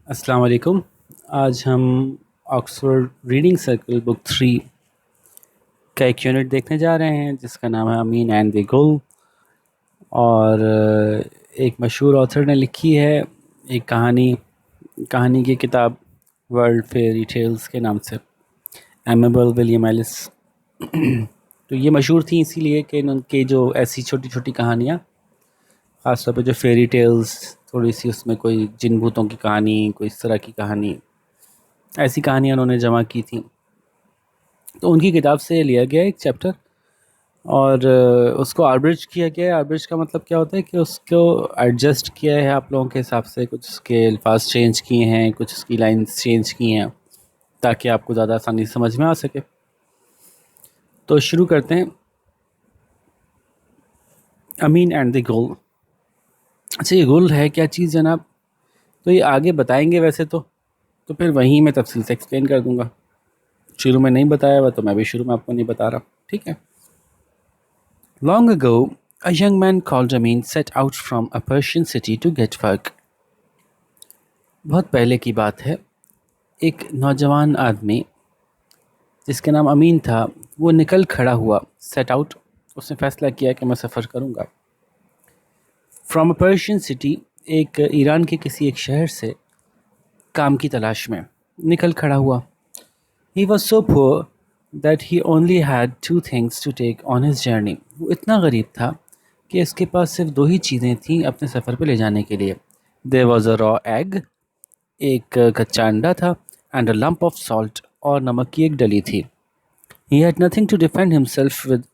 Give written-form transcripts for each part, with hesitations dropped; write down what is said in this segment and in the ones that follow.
अस्सलाम वालेकुम। आज हम ऑक्सफोर्ड रीडिंग सर्कल बुक 3 का एक यूनिट देखने जा रहे हैं जिसका नाम है अमीन एंड द गुल। और एक मशहूर ऑथर ने लिखी है एक कहानी की किताब वर्ल्ड फेयरी टेल्स के नाम से, एमेबल विलियम एलिस। तो ये मशहूर थी इसीलिए कि उनके जो ऐसी छोटी छोटी कहानियाँ, ख़ासतौर पे जो फेरी टेल्स, थोड़ी सी उसमें कोई जिन भूतों की कहानी, कोई इस तरह की कहानी, ऐसी कहानियाँ उन्होंने जमा की थी। तो उनकी किताब से लिया गया एक चैप्टर और उसको आर्ब्रिज किया गया है। आर्ब्रिज का मतलब क्या होता है कि उसको एडजस्ट किया है आप लोगों के हिसाब से, कुछ उसके अल्फाज चेंज किए हैं, कुछ उसकी लाइंस चेंज की हैं ताकि आपको ज़्यादा आसानी से समझ में आ सके। तो शुरू करते हैं। अमीन एंड द गुल। अच्छा, ये गुल है क्या चीज़ जनाब? तो ये आगे बताएंगे वैसे तो फिर वहीं मैं तफसील से एक्सप्लेन कर दूंगा। शुरू में नहीं बताया हुआ तो मैं भी शुरू में आपको नहीं बता रहा, ठीक है। Long ago, a young man called Amin set out from a Persian city to get work. बहुत पहले की बात है। एक नौजवान आदमी जिसका नाम अमीन था, वो निकल खड़ा हुआ। सेट आउट, उसने फैसला किया कि मैं सफ़र करूंगा। फ्रॉम अ पर्शियन सिटी, एक ईरान के किसी एक शहर से काम की तलाश में निकल खड़ा हुआ। He was so poor that he only had two things to take on his journey. वो इतना गरीब था कि इसके पास सिर्फ दो ही चीज़ें थीं अपने सफ़र पे ले जाने के लिए। There was a raw egg, एक कच्चा अंडा था, and a lump of salt, और नमक की एक डली थी। He had nothing to defend himself with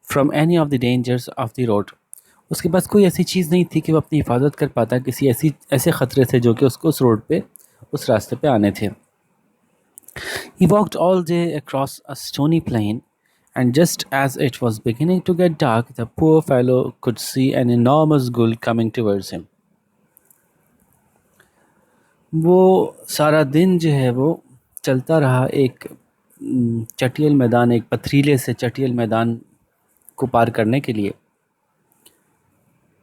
from any of the dangers of the road. उसके पास कोई ऐसी चीज़ नहीं थी कि वो अपनी हिफाजत कर पाता किसी ऐसे ख़तरे से जो कि उसको उस रोड पे, उस रास्ते पे आने थे। He walked all day across a stony plain, and just as it was beginning to get dark, the poor fellow could see an enormous gull coming towards him. वो सारा दिन जो है वो चलता रहा एक चटियल मैदान, एक पथरीले से चटियल मैदान को पार करने के लिए।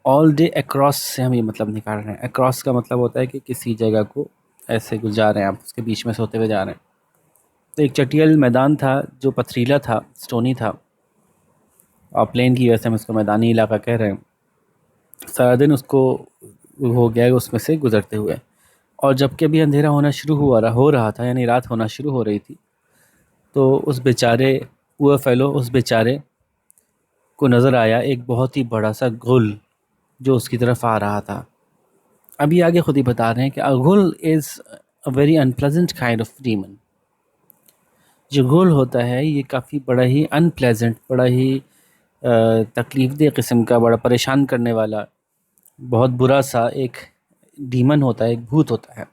ऑल डे अक्रॉस से हम ये मतलब निकाल रहे हैं। अक्रॉस का मतलब होता है कि किसी जगह को ऐसे गुजार रहे हैं आप, उसके बीच में से होते हुए जा रहे हैं। तो एक चटियल मैदान था जो पथरीला था, स्टोनी था, और प्लेन की वजह से हम इसको मैदानी इलाका कह रहे हैं। सारा दिन उसको हो गया उसमें से गुजरते हुए, और जबकि अभी अंधेरा होना शुरू हो रहा था, यानी रात होना शुरू हो रही थी, तो उस बेचारे पुअर फेलो, उस बेचारे को नज़र आया एक बहुत ही बड़ा सा गुल जो उसकी तरफ आ रहा था। अभी आगे खुद ही बता रहे हैं कि अ गुल is a very unpleasant kind of demon. जो गुल होता है ये काफ़ी बड़ा ही अनप्लेजेंट, बड़ा ही तकलीफ़ दह किस्म का, बड़ा परेशान करने वाला, बहुत बुरा सा एक डीमन होता है, एक भूत होता है।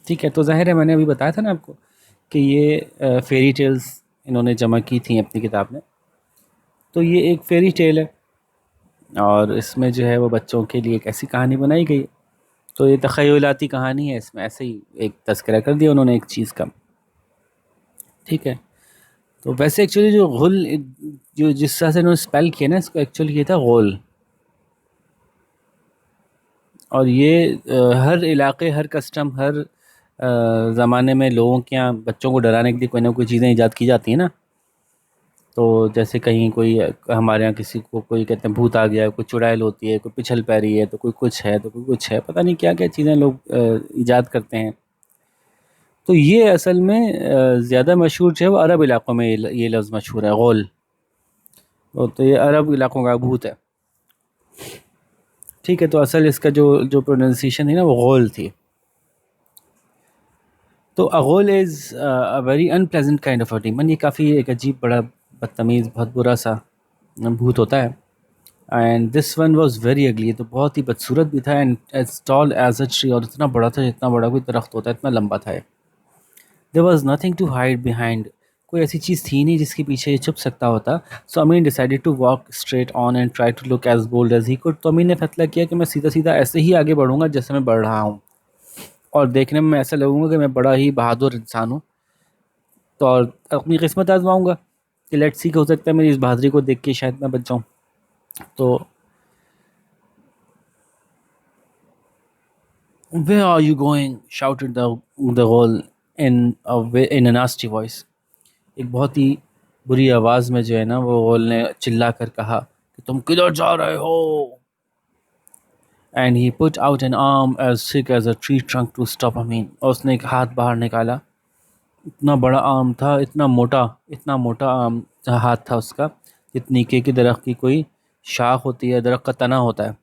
ठीक है, तो ज़ाहिर है मैंने अभी बताया था ना आपको कि ये फेरी टेल्स इन्होंने जमा की थी अपनी किताब में। तो ये एक फेरी टेल है और इसमें जो है वो बच्चों के लिए एक ऐसी कहानी बनाई गई। तो ये तख़य्युलाती कहानी है, इसमें ऐसे ही एक तज़किरा कर दिया उन्होंने एक चीज़ का। ठीक है, तो वैसे एक्चुअली जो गुल, जो जिस तरह से इन्होंने स्पेल किया ना, इसको एक्चुअली ये था गुल। और ये हर इलाके, हर कस्टम, हर ज़माने में लोगों के यहाँ बच्चों को डराने के लिए कोई ना कोई चीज़ें ईजाद की जाती हैं ना। तो जैसे कहीं कोई हमारे यहाँ किसी को कोई कहते हैं भूत आ गया, कोई चुड़ैल होती है, कोई पिछल पैरी है, तो कोई कुछ है, तो कोई कुछ है, पता नहीं क्या क्या चीज़ें लोग ईजाद करते हैं। तो ये असल में ज़्यादा मशहूर जो है वो अरब इलाक़ों में ये लफ्ज़ मशहूर है, गुल। तो ये अरब इलाक़ों का भूत है। ठीक है, तो असल इसका जो जो प्रोनाउंसिएशन थी ना वो गुल थी। तो अ गुल is a very unpleasant kind of a demon. ये काफ़ी एक अजीब, बड़ा बदतमीज़, बहुत बुरा सा भूत होता है। And this one was very ugly, तो बहुत ही बदसूरत भी था। And as tall as a tree, और इतना बड़ा था जितना बड़ा कोई दरख्त होता है, इतना लंबा था। There was nothing to hide behind, कोई ऐसी चीज़ थी नहीं जिसके पीछे ये छुप सकता होता। So Amin decided to walk straight on and try to look as bold as he could. तो अमीन ने फैसला किया कि मैं सीधा सीधा ऐसे ही आगे बढ़ूंगा जैसे मैं बढ़ रहा हूँ, और देखने में मैं ऐसा लगूंगा कि मैं बड़ा ही बहादुर इंसान हूँ। तो और अपनी किस्मत आजमाऊंगा कि लेट्स सी, हो सकता है मेरी इस बहादुरी को देख के शायद मैं बच जाऊँ। तो Where are you going? shouted the whole in a nasty voice. एक बहुत ही बुरी आवाज में जो है ना वो whole ने चिल्ला कर कहा कि तुम किधर जा रहे हो? And he put out an arm as thick as a tree trunk to stop Amin. और उसने एक हाथ बाहर निकाला. इतना बड़ा आर्म था, इतना मोटा आर्म हाथ था उसका, जितनी के दरख्त की कोई शाख होती है, दरख्त का तना होता है,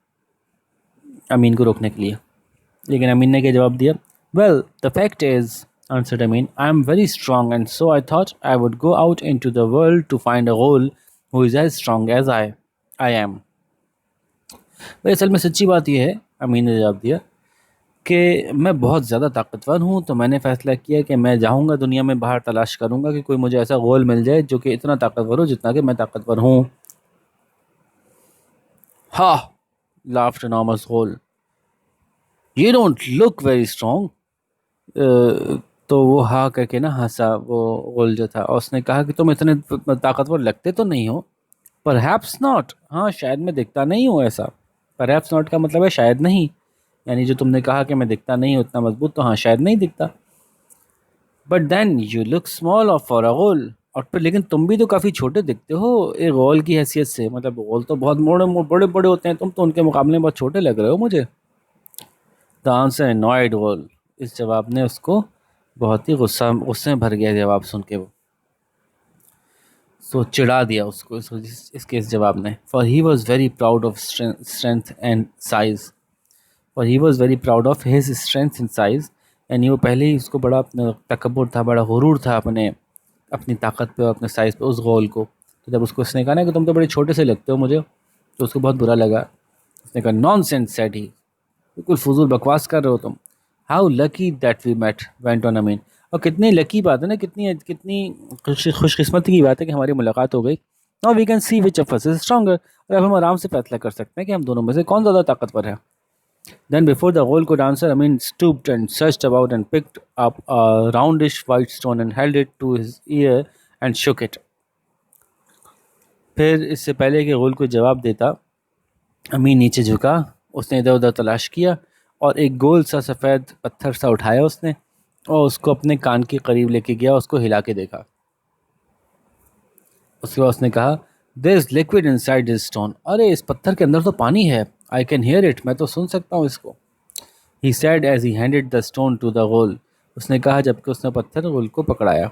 अमीन को रोकने के लिए. लेकिन अमीन ने क्या जवाब दिया? Well the fact is, answered Amin, I am very strong and so I thought I would go out into the world to find a ghoul who is as strong as I am. भाई असल में सच्ची बात यह है, अमीन ने जवाब दिया, कि मैं बहुत ज़्यादा ताकतवर हूँ, तो मैंने फ़ैसला किया कि मैं जाऊँगा दुनिया में बाहर, तलाश करूँगा कि कोई मुझे ऐसा गोल मिल जाए जो कि इतना ताकतवर हो जितना कि मैं ताकतवर हूँ. हा, laughed enormous goal. You don't look very strong. तो वो हा करके ना हंसा वो गोल जो था, और उसने कहा कि तुम इतने ताकतवर लगते तो नहीं हो. परहैप्स नॉट, हाँ शायद मैं दिखता नहीं हूँ ऐसा. परहैप्स नॉट का मतलब है शायद नहीं, यानी जो तुमने कहा कि मैं दिखता नहीं हूँ इतना मजबूत, तो हाँ शायद नहीं दिखता. But then you look small of for a ghoul, और फिर लेकिन तुम भी तो काफ़ी छोटे दिखते हो एक गोल की हैसियत से. मतलब गोल तो बहुत बड़े बड़े होते हैं, तुम तो उनके मुकाबले में बहुत छोटे लग रहे हो मुझे. द आंसर अनॉयड गोल. इस जवाब ने उसको बहुत ही गुस्से में भर गया जवाब सुन के. वो सो चिढ़ा दिया उसको इसके इस जवाब ने. For he was very proud of strength and size. और he was very proud of his strength and size. यानी वो पहले ही उसको बड़ा अपना तकब्बुर था, बड़ा गुरूर था अपनी ताकत पे और अपने साइज़ पे, उस गोल को. तो जब उसको उसने कहा ना कि तुम तो बड़े छोटे से लगते हो मुझे, तो उसको बहुत बुरा लगा. उसने कहा नॉनसेंस सेड ही, बिल्कुल फजूल बकवास कर रहे हो तुम. How lucky that we met, went on Amin. और कितनी लकी बात है ना, कितनी कितनी खुशकिस्मती की बात है कि हमारी मुलाकात हो गई. Now we can see which of us is stronger. और अब हम आराम से फैसला कर सकते हैं कि हम दोनों में से कौन ज़्यादा ताकतवर है. Then, before the whale could answer, Amin stooped and searched about and picked up a roundish white stone and held it to his ear and shook it. फिर इससे पहले कि गोल को जवाब देता, अमीन नीचे झुका. उसने इधर उधर तलाश किया और एक गोल सा सफ़ेद पत्थर सा उठाया उसने, और उसको अपने कान के करीब लेके गया, उसको हिला के देखा. उसके बाद उसने कहा, there is liquid inside this stone. अरे इस पत्थर के अंदर तो पानी है. आई कैन हियर इट, मैं तो सुन सकता हूँ इसको. He said as he handed the stone to the ghoul. उसने कहा जबकि उसने पत्थर गोल को पकड़ाया.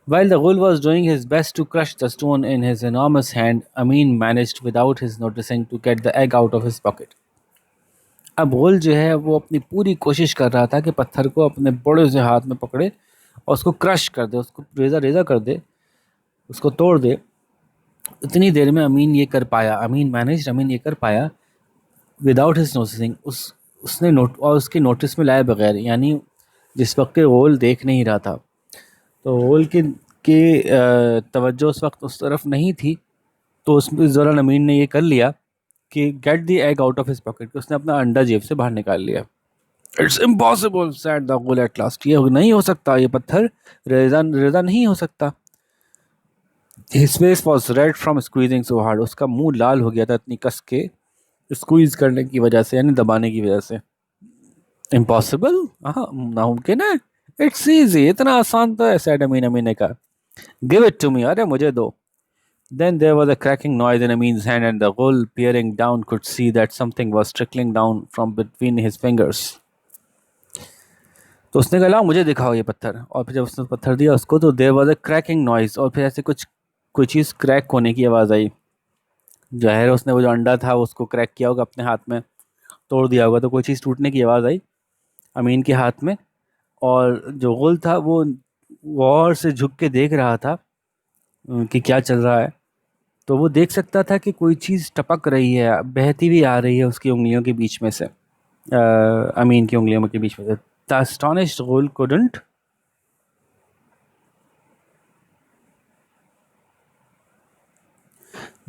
While the ghoul was doing his best to crush the stone in his enormous hand, Amin managed without his noticing to get the egg out of his pocket. अब गोल जो है वो अपनी पूरी कोशिश कर रहा था कि पत्थर को अपने बड़े से हाथ में पकड़े और उसको क्रश कर दे, उसको रेजा रेजा कर दे, उसको तोड़ दे. इतनी देर में अमीन ये कर पाया विदाउट हिज नोटिसिंग, उसने नोट और उसकी नोटिस में लाए बगैर. यानी जिस वक्त गोल देख नहीं रहा था, तो गोल के तवज्जो उस वक्त उस तरफ नहीं थी, तो उस दौरान अमीन ने ये कर लिया कि get the egg out of his pocket. उसने अपना अंडा जेब से बाहर निकाल लिया. It's impossible said the goal at last. ये नहीं हो सकता, ये पत्थर रेजा रेजा नहीं हो सकता. His face was red from squeezing so hard. उसका मुंह लाल हो गया था इतनी कस के स्क्वीज करने की वजह से, यानी दबाने की वजह से. इम्पॉसिबल, हाँ नामुमकिन है. इट्स ईजी, इतना आसान तो है, सैड अमीन ने कहा. गिव इट टू मी, अरे मुझे दो. Then there was a cracking noise in Amin's hand, and the ghoul, peering down, could see that something was trickling down from between his fingers. तो उसने कहा लाओ मुझे दिखाओ ये पत्थर. और फिर जब उसने पत्थर दिया उसको, तो there was a cracking noise. और फिर ऐसे कोई चीज़ क्रैक होने की आवाज़ आई. जाहिर है उसने वो जो अंडा था उसको क्रैक किया होगा, अपने हाथ में तोड़ दिया होगा, तो कोई चीज़ टूटने की आवाज़ आई अमीन के हाथ में. और जो गुल था वो गौर से झुक के देख रहा था कि क्या चल रहा है. तो वो देख सकता था कि कोई चीज़ टपक रही है, बहती हुई आ रही है उसकी उंगलियों के बीच में से, अमीन की उंगलियों के बीच में से. द एस्टोनिश्ड गुल कुडंट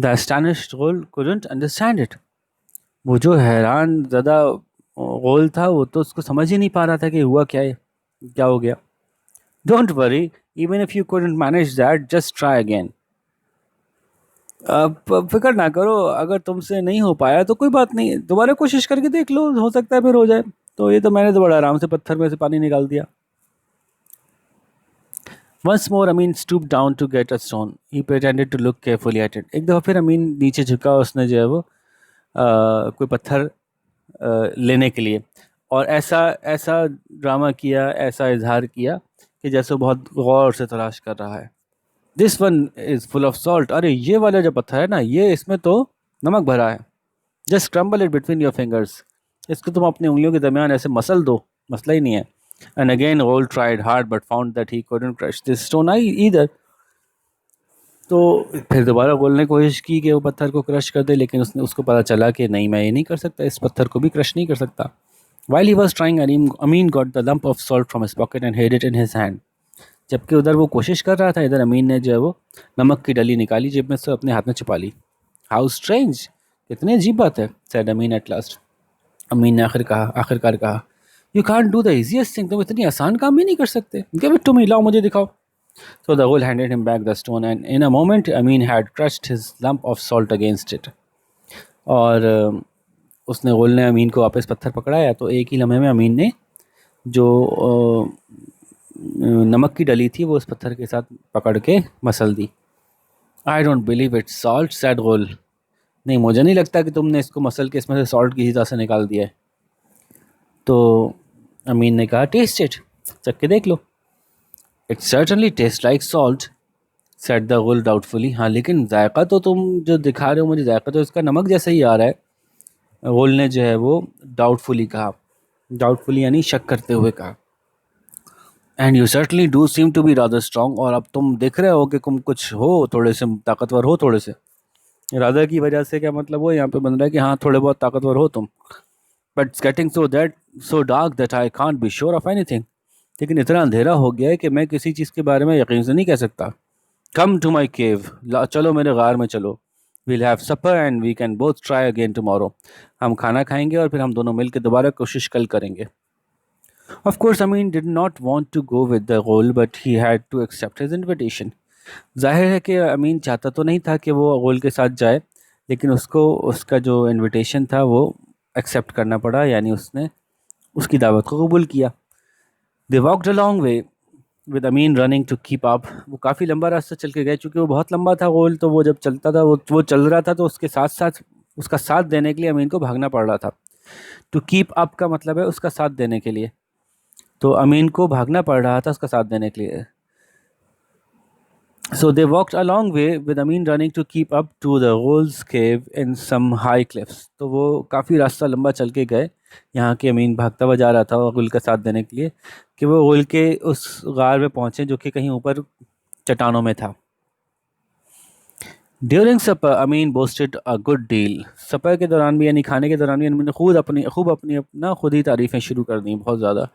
द एस्टोनिश्ड गुल कुडंट अंडरस्टैंड इट. वो जो हैरान ज़्यादा गोल था वो तो उसको समझ ही नहीं पा रहा था कि हुआ क्या है, क्या हो गया. Don't worry, even if you couldn't manage that, just try again. फिक्र ना करो, अगर तुमसे नहीं हो पाया तो कोई बात नहीं, दोबारा कोशिश करके देख लो, हो सकता है फिर हो जाए. तो ये तो मैंने तो बड़ा आराम से पत्थर में से पानी निकाल दिया। Once more, Amin stooped down to get a stone. He pretended to look carefully at it. एक दफ़ा फिर अमीन नीचे झुका, उसने जो है वो कोई पत्थर लेने के लिए, और ऐसा ऐसा ड्रामा किया, ऐसा इजहार किया कि जैसे वो बहुत गौर से तलाश कर रहा है। This one is full of salt. अरे ये वाला जो पत्थर है ना, ये इसमें तो नमक भरा है। Just crumble it between your fingers. इसको तुम अपनी उंगलियों के दरमियान ऐसे मसल दो, मसला ही नहीं है। And again Gold tried hard but found that he couldn't crush this stone either. तो फिर दोबारा गोल ने कोशिश की कि वो पत्थर को क्रश कर दे, लेकिन उसको पता चला कि नहीं, मैं ये नहीं कर सकता, इस पत्थर को भी क्रश नहीं कर सकता। While he was trying, Amin got the lump of salt from his pocket and hid it in his hand. जबकि उधर वो कोशिश कर रहा था, इधर अमीन ने जो है वो नमक की डली निकाली, जेब में से अपने हाथ में छुपा ली। हाउ स्ट्रेंज, कितनी अजीब बात है, said Amin at last. अमीन ने आखिरकार कहा, you can't do the easiest thing, तुम इतनी आसान काम भी नहीं कर सकते। गिव इट टू मी, लाओ मुझे दिखाओ। So the Ghul handed him back the stone, and in a moment Amin had crushed his lump of salt against it. और उसने गोल ने अमीन को वापस पत्थर पकड़ाया, तो एक ही लम्हे में अमीन ने जो नमक की डली थी वो उस पत्थर के साथ पकड़ के मसल दी। I don't believe it salt, said ghoul. नहीं, मुझे नहीं लगता कि तुमने इसको मसल के इसमें से सॉल्ट किसी तरह से निकाल दिया है। तो अमीन ने कहा, टेस्ट इट, चख के देख लो। It certainly taste like salt, said the ghoul doubtfully. हाँ, लेकिन जायका तो तुम जो दिखा रहे हो मुझे, जायका तो इसका नमक जैसा ही आ रहा है। गुल ने जो है वो डाउटफुली कहा, डाउटफुली यानी शक करते हुए कहा। And you certainly do seem to be rather strong, और अब तुम दिख रहे हो कि तुम कुछ हो, थोड़े से ताकतवर हो। थोड़े से रादर की वजह से क्या मतलब वो यहाँ पे बन रहा है कि हाँ थोड़े बहुत ताकतवर हो तुम। But it's getting so dark that I can't be sure of anything. लेकिन इतना अंधेरा हो गया है कि मैं किसी चीज़ के बारे में यकीन से नहीं कह सकता। कम टू माई केव, चलो मेरे गार में चलो। We'll have supper and we can both try again tomorrow. हम खाना खाएंगे और फिर हम दोनों मिलकर दोबारा कोशिश कल करेंगे। Of course Amin did not want to go with the ghoul, but he had to accept his invitation. जाहिर है कि अमीन चाहता तो नहीं था कि वो गोल के साथ जाए, लेकिन उसको उसका जो इन्विटेशन था वो एक्सेप्ट करना पड़ा, यानी उसने उसकी दावत को कबूल किया। They walked a long way with Amin running to keep up. वो काफ़ी लंबा रास्ता चल के गए, चूँकि वो बहुत लंबा था गोल, तो वो जब चलता था वो चल रहा था, तो उसके साथ साथ उसका साथ देने के लिए अमीन को भागना पड़ रहा था। टू कीप अप का मतलब है उसका साथ देने के लिए, तो अमीन को भागना पड़ रहा था उसका साथ देने के लिए। So they walked a long way with Amin running to keep up to the Ghol's cave in some high cliffs. तो वो काफ़ी रास्ता लंबा चल के गए, यहाँ के अमीन भागता हुआ जा रहा था गुल का साथ देने के लिए, कि वो गुल के उस गार में पहुँचे जो कि कहीं ऊपर चट्टानों में था। During supper Amin boasted a good deal. Supper के दौरान भी यानी खाने के दौरान भी अमीन ने खुद ही तारीफ़ें शुरू कर दी, बहुत ज़्यादा।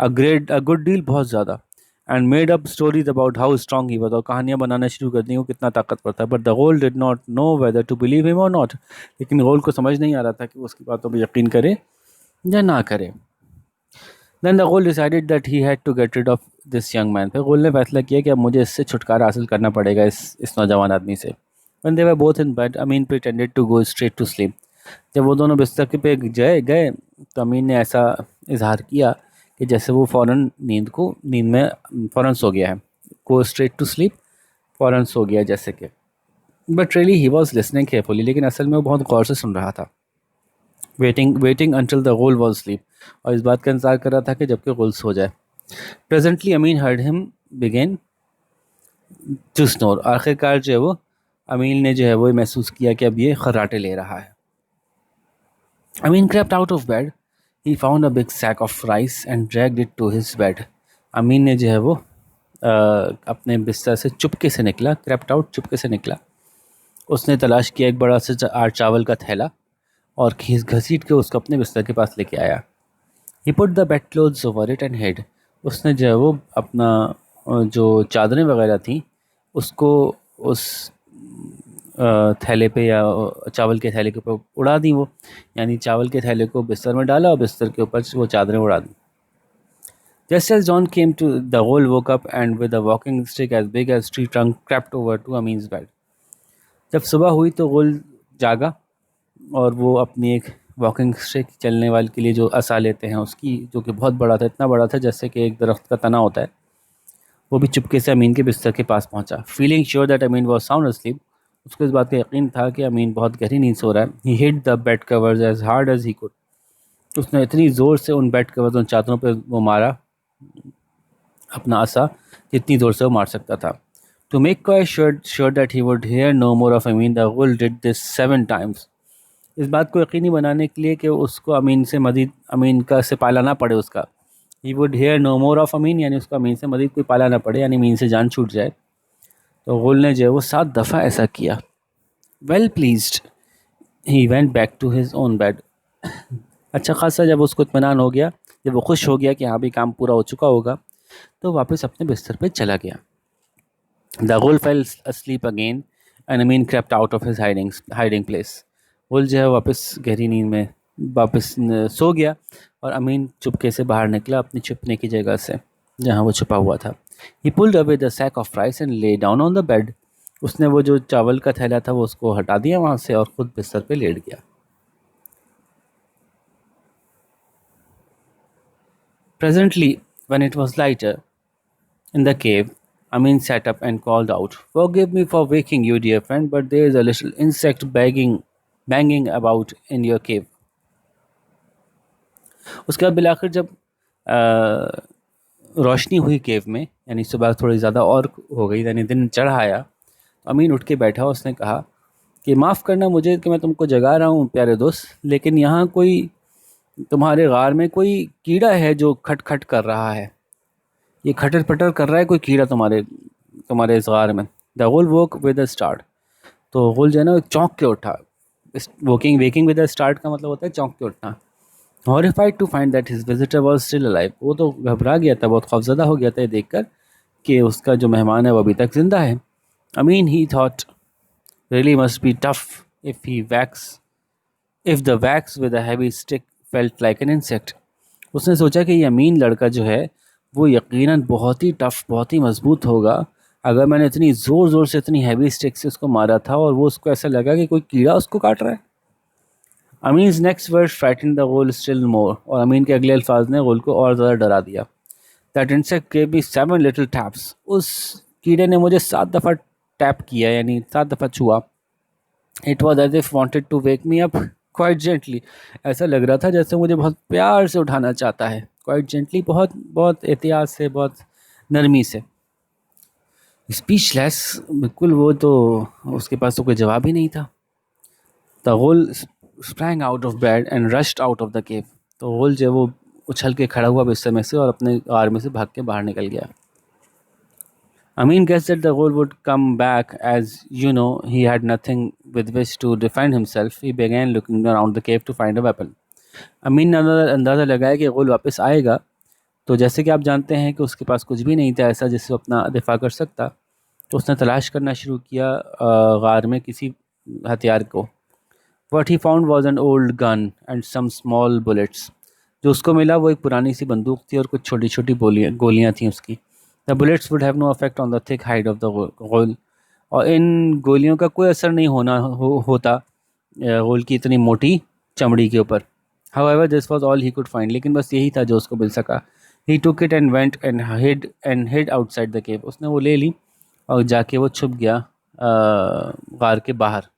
अ गुड डील, बहुत ज़्यादा। And made up stories about how strong he was, और कहानियाँ बनाना शुरू कर दी वो कितना ताकतवर था। But the ghoul did not know whether to believe him or not. लेकिन गोल को समझ नहीं आ रहा था कि वो उसकी बातों पर यकीन करे या ना करे। Then the ghoul decided that he had to get rid of this young man. फिर गोल ने फैसला किया कि अब मुझे इससे छुटकारा हासिल करना पड़ेगा, इस नौजवान आदमी से। When they were both in bed, Amin pretended to go straight to sleep. जब वो दोनों बिस्तर पे गए तो अमीन ने ऐसा इजहार किया कि जैसे वो नींद में फ़ौरन सो गया है। गो स्ट्रेट टू स्लीप, फ़ौरन सो गया जैसे कि। But really he was listening carefully, लेकिन असल में वो बहुत गौर से सुन रहा था। Waiting until the goal was sleep, और इस बात का इंतजार कर रहा था कि जबकि गोल सो जाए। Presently Amin heard him begin to snore. आखिरकार जो है वो अमीन ने जो है वो महसूस किया कि अब ये खर्राटे ले रहा है। अमीन crept out of bed. He found a big sack of rice and dragged it to his bed. अमीन ने जो है वो अपने बिस्तर से चुपके से निकला, crept out, चुपके से निकला। उसने तलाश किया एक बड़ा सा चावल का थैला और घसीट के उसको अपने बिस्तर के पास लेके आया। He put the bed clothes over it and hid. उसने जो है वो अपना जो चादरें वगैरह थी उसको उस थैले पे या चावल के थैले के ऊपर उड़ा दी वो, यानी चावल के थैले को बिस्तर में डाला और बिस्तर के ऊपर वो चादरें उड़ा दी। Just as dawn came to, the whole woke up and with a walking stick as big as tree trunk crept over to Amin's bed. जब सुबह हुई तो गोल जागा और वो अपनी एक वॉकिंग स्टिक, चलने वाले के लिए जो असा लेते हैं उसकी, जो कि बहुत बड़ा था, इतना बड़ा था जैसे कि एक दरख्त का तना होता है, वो भी चुपके से अमीन के बिस्तर के पास पहुंचा। Feeling sure that Amin was sound asleep, उसको इस बात का यकीन था कि अमीन बहुत गहरी नींद सो रहा है। He hit the bed covers as hard as he could, उसने इतनी ज़ोर से उन बेड कवर्स, उन चादरों पर वो मारा अपना आसा, जितनी ज़ोर से वो मार सकता था। To make quite sure that he would hear no more of Amin, the ghoul did this 7 times. इस बात को यकीनी बनाने के लिए कि उसको अमीन से मज़ीद, अमीन का से पाला ना पड़े उसका, he would hear no more of Amin, यानी उसको अमीन से मज़ीद कोई पाला ना पड़े, यानी अमीन से जान छूट जाए, तो गुल ने जो है वो 7 दफ़ा ऐसा किया। Well pleased he went back to his own bed. अच्छा खासा जब उसको इत्मीनान हो गया, जब वो खुश हो गया कि हाँ भी काम पूरा हो चुका होगा, तो वापस अपने बिस्तर पे चला गया। द गुल fail asleep again and Amin crept out of his hiding place. गुल जो है वापस गहरी नींद में वापस सो गया और अमीन चुपके से बाहर निकला अपनी छुपने की जगह से जहाँ वो छुपा हुआ था। He pulled away the sack of rice and lay down on the bed. उसने वो जो चावल का थैला था वो उसको हटा दिया वहाँ से और खुद बिस्तर पे लेट गया। Presently, when it was lighter in the cave, Amin sat up and called out, "Forgive me for waking you, dear friend, but there is a little insect banging about in your cave." उसके बाद बिलाखिर जब रोशनी हुई केव में, यानी सुबह थोड़ी ज़्यादा और हो गई, यानी दिन चढ़ आया, तो अमीन उठ के बैठा, उसने कहा कि माफ़ करना मुझे कि मैं तुमको जगा रहा हूँ प्यारे दोस्त, लेकिन यहाँ कोई तुम्हारे गार में कोई कीड़ा है जो खटखट कर रहा है, ये खटर पटर कर रहा है कोई कीड़ा तुम्हारे तुम्हारे इस गार में। The ghoul woke with a start, तो होल जो है ना चौंक के उठा। वेकिंग विद अ स्टार्ट का मतलब होता है चौंक के उठना। Horrified to find that his visitor was still alive, वो तो घबरा गया था, बहुत खौफजदा हो गया था ये देखकर कि उसका जो मेहमान है वो अभी तक जिंदा है। I mean he thought really must be tough if the wax with a heavy stick felt like an insect. उसने सोचा कि ये अमीन लड़का जो है वो यकीनन बहुत ही टफ, बहुत ही मजबूत होगा, अगर मैंने इतनी ज़ोर ज़ोर से इतनी हैवी स्टिक से उसको मारा था और वो उसको ऐसा लगा कि कोई कीड़ा उसको काट रहा है। Amines next word frighten the goal still more, और अमीन के अगले अल्फाज ने गोल को और ज़्यादा डरा दिया। That insect gave me 7 little taps, उस कीड़े ने मुझे 7 दफ़ा टैप किया, यानी 7 दफ़ा छुआ। It was as if wanted to wake me up quite gently, ऐसा लग रहा था जैसे मुझे बहुत प्यार से उठाना चाहता है, क्वाइट जेंटली, बहुत बहुत एहतियात से, बहुत नरमी से। स्पीचलेस, बिल्कुल वो तो, उसके पास तो कोई जवाब ही नहीं था। The ghoul sprang out of bed and rushed out of the cave, तो होल जो वो उछल के खड़ा हुआ बिस्तर में से और अपने गार में से भाग के बाहर निकल गया। Amin guessed that the ghoul would come back, as you know he had nothing with which to defend himself. He began looking around the cave to find a weapon. अमीन ने अंदाज़ा लगाया कि गोल वापस आएगा, तो जैसे कि आप जानते हैं कि उसके पास कुछ भी नहीं था ऐसा जिससे वो अपना दिफा कर सकता, तो उसने तलाश करना शुरू किया गार में किसी हथियार को। What he found was an old gun and some small bullets. जो उसको मिला वो एक पुरानी सी बंदूक थी और कुछ छोटी छोटी गोलियाँ थीं उसकी। The bullets would have no effect on the thick hide of the ghoul. और इन गोलियों का कोई असर नहीं होता गोल की इतनी मोटी चमड़ी के ऊपर। However, this was all he could find. लेकिन बस यही था जो उसको मिल सका। He took it and went and hid outside the cave. उसने वो ले ली और जाके वो छुप गया गार के बाहर।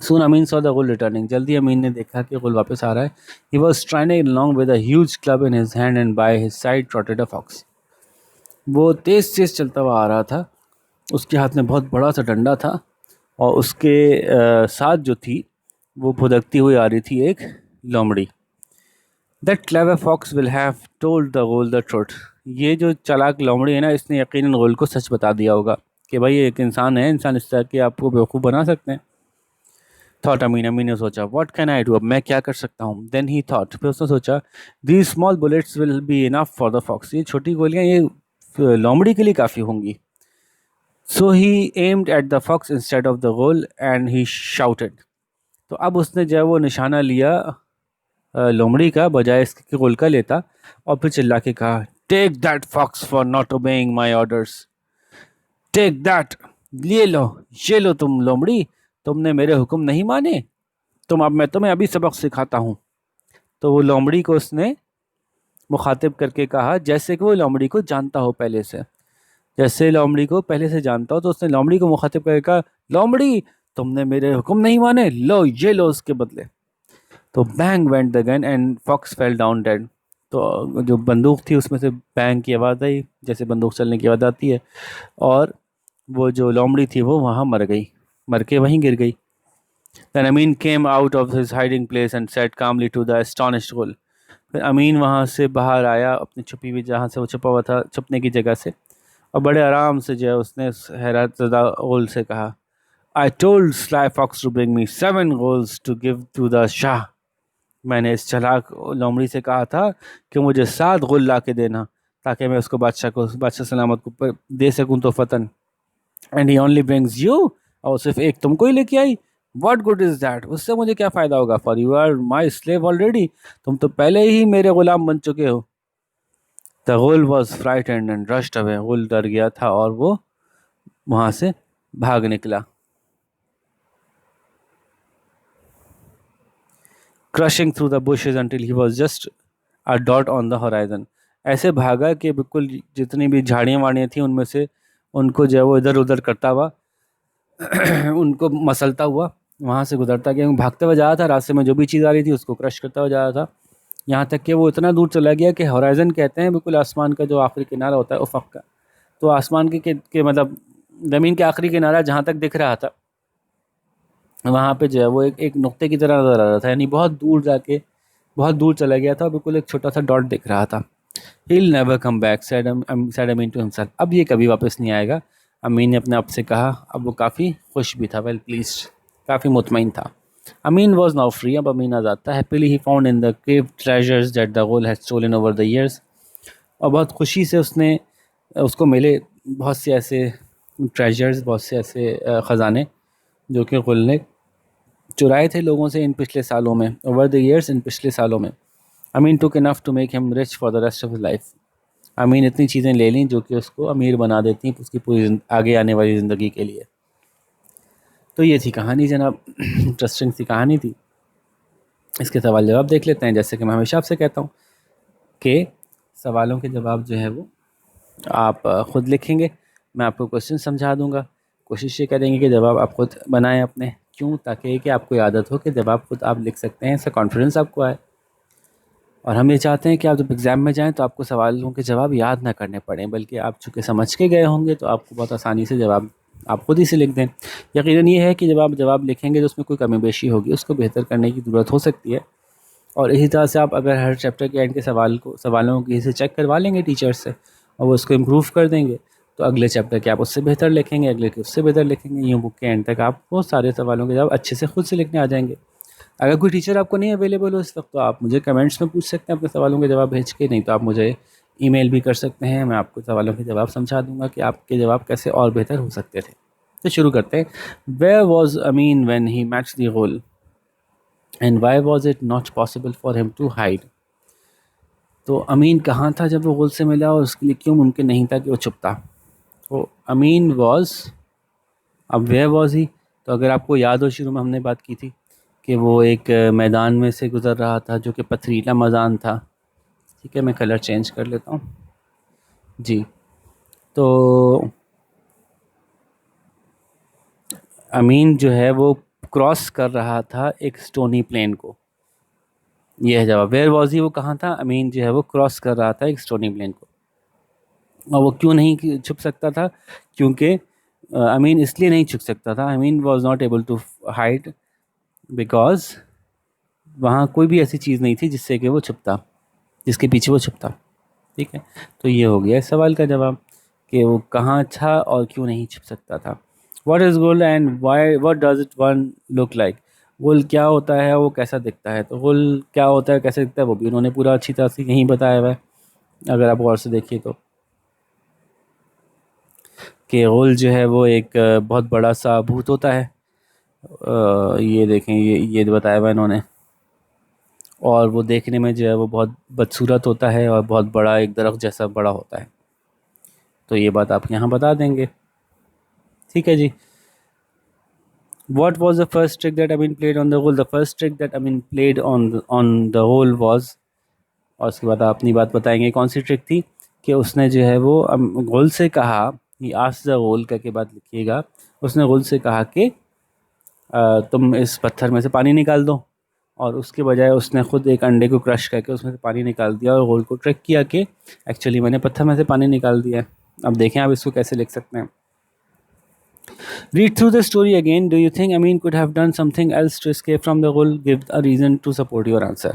Soon Amin saw the ghoul returning. जल्दी अमीन ने देखा कि गुल वापस आ रहा है। He was striding along with a huge club in his hand and by his side trotted a fox. वो तेज़ तेज़ चलता हुआ आ रहा था, उसके हाथ में बहुत बड़ा सा डंडा था और उसके साथ जो थी वो भुदकती हुई आ रही थी एक लोमड़ी। That clever fox will have told the ghoul the truth. ये जो चालाक लोमड़ी है ना, इसने यकीनन गौल को सच बता दिया होगा कि भाई ये एक इंसान है, इंसान इस तरह के आपको बेवकूफ़ बना सकते हैं। थॉट अमीन ने सोचा, व्हाट कैन आई डू, अब मैं क्या कर सकता हूँ। देन ही थॉट, फिर उसने सोचा, these small bullets will be enough for the fox, ये छोटी गोलियाँ ये लोमड़ी के लिए काफ़ी होंगी। So he aimed at the fox instead of the ghoul and he shouted, तो अब उसने जो है वो निशाना लिया लोमड़ी का बजाय इसके गोल का लेता और फिर चिल्ला के कहा, take that fox for not obeying my orders, take that, ये लो, ये लो तुम लोमड़ी, तुमने मेरे हुक्म नहीं माने। अब मैं तुम्हें अभी सबक सिखाता हूँ। तो वो लोमड़ी को उसने मुखातिब करके कहा, जैसे कि वो लोमड़ी को जानता हो पहले से। जैसे लोमड़ी को पहले से जानता हो, तो उसने लोमड़ी को मुखातिब करके कहा, लोमड़ी, तुमने मेरे हुक्म नहीं माने, लो ये लो उसके बदले। तो bang went the gun and fox fell down dead. तो जो बंदूक थी उसमें से बैंग की आवाज़ आई, जैसे बंदूक चलने की आवाज़ आती है, और वो जो लोमड़ी थी वो वहाँ मर गई, मर के वहीं गिर गई। Then Amin came out of his hiding place and said calmly to the astonished bull. फिर अमीन वहाँ से बाहर आया अपनी छुपी हुई, जहाँ से वो छुपा हुआ था, छुपने की जगह से, और बड़े आराम से जो है उसने उस हैरत ज़दा गोल से कहा, I told Sly Fox to bring me 7 goals to give to the Shah. मैंने इस चालाक लोमड़ी से कहा था कि मुझे 7 गोल ला के देना, ताकि मैं उसको बादशाह सलामत को दे सकूं तो फतन। And he only brings you, और सिर्फ एक तुमको ही लेके आई। व्हाट गुड इज दैट, उससे मुझे क्या फ़ायदा होगा, for you are my slave already, तुम तो पहले ही मेरे गुलाम बन चुके हो। द गुल was frightened and rushed away, गुल डर गया था और वो वहाँ से भाग निकला। Crushing through the bushes until he was just a dot on the horizon, ऐसे भागा कि बिल्कुल जितनी भी झाड़ियाँ वाड़ियाँ थी उनमें से उनको जो है वो इधर उधर करता हुआ उनको मसलता हुआ वहाँ से गुजरता गया। भागते हुए जा रहा था, रास्ते में जो भी चीज़ आ रही थी उसको क्रश करता हुआ जा रहा था, यहाँ तक कि वो इतना दूर चला गया कि होराइजन कहते हैं बिल्कुल आसमान का जो आखिरी किनारा होता है उफक का, तो आसमान के मतलब ज़मीन के आखिरी किनारा जहाँ तक दिख रहा था, वहाँ पे जो है वो एक नुक्ते की तरह नज़र आ रहा था, यानी बहुत दूर जाके बहुत दूर चला गया था, बिल्कुल एक छोटा सा डॉट दिख रहा था। He'll never come back, said Amin to himself. अब ये कभी वापस नहीं आएगा, अमीन ने अपने आप से कहा। अब वो काफ़ी खुश भी था, वेल प्लीज्ड, काफ़ी मुतमईन था। अमीन वॉज नाउ फ्री, अब अमीन आज़ाद था। Happily he found in the cave treasures that the ghoul had stolen over the years, और बहुत खुशी से उसको मिले बहुत से ऐसे ट्रेजर्स, बहुत से ऐसे ख़जाने जो कि गुल ने चुराए थे लोगों से इन पिछले सालों में, ओवर द ईयर्स, इन पिछले सालों में। Amin took enough to make him rich for the rest of his life, Amin इतनी चीज़ें ले लीं जो कि उसको अमीर बना देती उसकी पूरी आगे आने वाली ज़िंदगी के लिए। तो ये थी कहानी जनाब, इंटरेस्टिंग सी कहानी थी। इसके सवाल जवाब देख लेते हैं। जैसे कि मैं हमेशा आपसे कहता हूँ कि सवालों के जवाब जो है वो आप ख़ुद लिखेंगे, मैं आपको क्वेश्चन समझा दूंगा। कोशिश ये करेंगे कि जवाब आप खुद बनाएं अपने, क्यों, ताकि कि आपको आदत हो कि जवाब खुद आप लिख सकते हैं, इससे कॉन्फिडेंस आपको आए। और हम ये चाहते हैं कि आप जब एग्ज़ाम में जाएं तो आपको सवालों के जवाब याद ना करने पड़ें, बल्कि आप चूँकि समझ के गए होंगे तो आपको बहुत आसानी से जवाब आप खुद ही से लिख दें। यकीनन ये है कि जब आप जवाब लिखेंगे तो उसमें कोई कमी बेशी होगी, उसको बेहतर करने की ज़रूरत हो सकती है। और इसी तरह से आप अगर हर चैप्टर के एंड के सवालों की से चेक करवा लेंगे टीचर से और वो उसको इम्प्रूव कर देंगे, तो अगले चैप्टर के आप उससे बेहतर लिखेंगे, अगले के उससे बेहतर लिखेंगे, यूँ बुक के एंड तक आप वो सारे सवालों के जवाब अच्छे से खुद से लिखने आ जाएंगे। अगर कोई टीचर आपको नहीं अवेलेबल हो इस वक्त, तो आप मुझे कमेंट्स में पूछ सकते हैं अपने सवालों के जवाब भेज के, नहीं तो आप मुझे ईमेल भी कर सकते हैं, मैं आपको सवालों के जवाब समझा दूंगा कि आपके जवाब कैसे और बेहतर हो सकते थे। तो शुरू करते हैं। Where was Amin when he matched the ghoul and why was it not possible for him to hide. तो अमीन कहाँ था जब वो गोल से मिला और उसके लिए क्यों मुमकिन नहीं था कि वो छुपता। तो अमीन वॉज, अब वेयर वॉज ही, तो अगर आपको याद हो शुरू में हमने बात की थी कि वो एक मैदान में से गुज़र रहा था जो कि पथरीला मैदान था। ठीक है, मैं कलर चेंज कर लेता हूँ जी। तो अमीन जो है वो क्रॉस कर रहा था एक स्टोनी प्लेन को, यह है जवाब। वेयर वॉज ही, वो कहाँ था, अमीन जो है वो क्रॉस कर रहा था एक स्टोनी प्लेन को। और वो क्यों नहीं छुप सकता था, क्योंकि अमीन इसलिए नहीं छुप सकता था, Amin was not able to hide because वहाँ कोई भी ऐसी चीज़ नहीं थी जिससे कि वो छुपता, जिसके पीछे वो छुपता। ठीक है, तो ये हो गया इस सवाल का जवाब कि वो कहाँ था और क्यों नहीं छुप सकता था। What is gold and why, what does it one look like. Gold क्या होता है, वो कैसा दिखता है। तो गोल्ड क्या होता है, कैसे दिखता है, वो भी उन्होंने पूरा अच्छी तरह से यहीं बताया हुआ है, अगर आप गौर से देखिए तो। कि गोल्ड जो है वो एक बहुत बड़ा सा भूत होता है, ये देखें, ये बताया हुआ इन्होंने। और वो देखने में जो है वो बहुत बदसूरत होता है और बहुत बड़ा, एक दरख्त जैसा बड़ा होता है। तो ये बात आप यहाँ बता देंगे। ठीक है जी। What was the first trick that Amin played on the hole? The first trick that Amin played on the hole was, और उसके बाद आप अपनी बात बताएंगे कौन सी ट्रिक थी, कि उसने जो है वो गोल से कहा, ये आस्क द गोल करके बात लिखिएगा, उसने गोल से कहा कि तुम इस पत्थर में से पानी निकाल दो, और उसके बजाय उसने ख़ुद एक अंडे को क्रश करके उसमें से पानी निकाल दिया और गोल को ट्रिक किया कि एक्चुअली मैंने पत्थर में से पानी निकाल दिया है। अब देखें आप इसको कैसे लिख सकते हैं। Read through the story again. Do you think Amin could have done something else to escape from the goal? Give a reason to support your answer.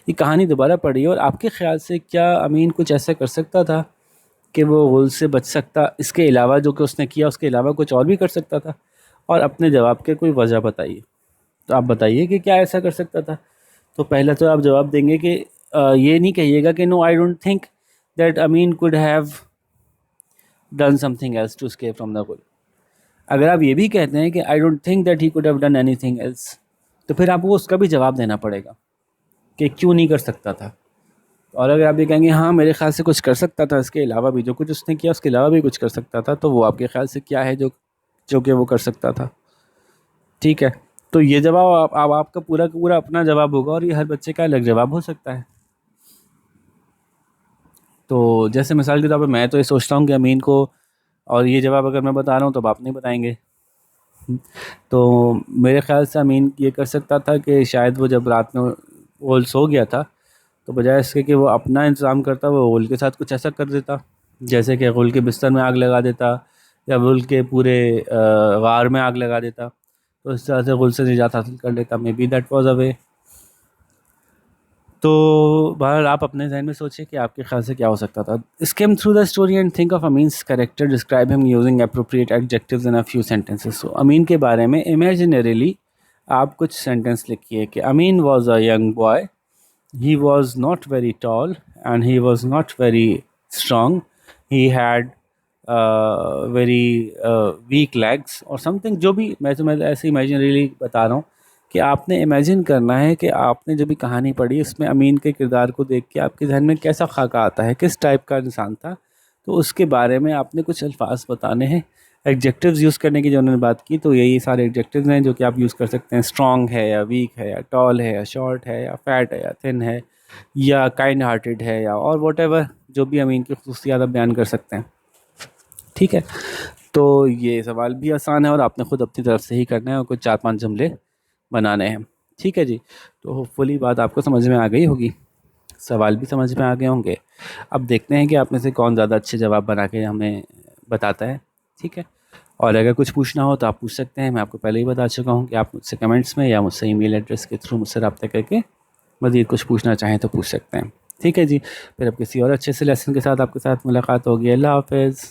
ये कहानी दोबारा पढ़िए और आपके ख्याल से क्या अमीन कुछ ऐसा कर सकता था कि वो गोल से बच सकता, इसके अलावा जो कि उसने किया उसके अलावा कुछ और भी कर सकता था, और अपने जवाब के कोई वजह बताइए। तो आप बताइए कि क्या ऐसा कर सकता था। तो पहला तो आप जवाब देंगे कि ये नहीं कहिएगा कि no I don't think that Amin could have done something else to escape from the ghoul. अगर आप ये भी कहते हैं कि I don't think that he could have done anything else, तो फिर आपको उसका भी जवाब देना पड़ेगा कि क्यों नहीं कर सकता था। और अगर आप ये कहेंगे हाँ मेरे ख्याल से कुछ कर सकता था, इसके अलावा भी जो कुछ उसने किया उसके अलावा भी कुछ कर सकता था, तो वो आपके ख्याल से क्या है जो जो कि वो कर सकता था। ठीक है, तो ये जवाब आपका पूरा का पूरा अपना जवाब होगा और ये हर बच्चे का अलग जवाब हो सकता है। तो जैसे मिसाल के तौर पर मैं तो ये सोचता हूँ कि अमीन को, और ये जवाब अगर मैं बता रहा हूँ तो आप नहीं बताएंगे। तो मेरे ख्याल से अमीन ये कर सकता था कि शायद वो जब रात में ओल सो गया था, तो बजाय इसके कि वो अपना इंतज़ाम करता, वो ओल के साथ कुछ ऐसा कर देता, जैसे कि ओल के बिस्तर में आग लगा देता या ओल के पूरे गार में आग लगा देता, तो इस तरह से ओल से निजात हासिल कर लेता। Maybe that was a way. तो बहरहाल आप अपने जहन में सोचिए कि आपके ख्याल से क्या हो सकता था। Skim through the story and think of Amin's character, describe him using appropriate adjectives in a few sentences. So Amin के बारे में इमेजिनरीली आप कुछ सेंटेंस लिखिए कि Amin was a young boy, he was not very tall and he was not very strong, he had very weak legs or something। जो भी मैं ऐसे इमेजिनरीली बता रहा हूँ कि आपने इमेजिन करना है कि आपने जो भी कहानी पढ़ी उसमें अमीन के किरदार को देख के आपके जहन में कैसा खाका आता है, किस टाइप का इंसान था, तो उसके बारे में आपने कुछ अल्फाज बताने हैं। एडजेक्टिव्स यूज़ करने की जो उन्होंने बात की, तो यही सारे एडजेक्टिव्स हैं जो कि आप यूज़ कर सकते हैं। स्ट्रॉन्ग है या वीक है या टॉल है या शॉर्ट है या फैट है या थिन है या काइंड हार्टेड है या और वॉट जो भी अमीन की खसूसियात आप बयान कर सकते हैं। ठीक है, तो ये सवाल भी आसान है और आपने ख़ुद अपनी तरफ से ही करना है और कुछ 4-5 जुमले बनाने हैं। ठीक है जी, तो होपफुली बात आपको समझ में आ गई होगी, सवाल भी समझ में आ गए होंगे। अब देखते हैं कि आप में से कौन ज़्यादा अच्छे जवाब बना के हमें बताता है। ठीक है, और अगर कुछ पूछना हो तो आप पूछ सकते हैं। मैं आपको पहले ही बता चुका हूँ कि आप मुझसे कमेंट्स में या मुझसे ईमेल एड्रेस के थ्रू मुझसे रब्ता करके मज़ीद कुछ पूछना चाहें तो पूछ सकते हैं। ठीक है जी, फिर अब किसी और अच्छे से लेसन के साथ आपके साथ मुलाकात होगी। अल्लाह हाफ़िज़।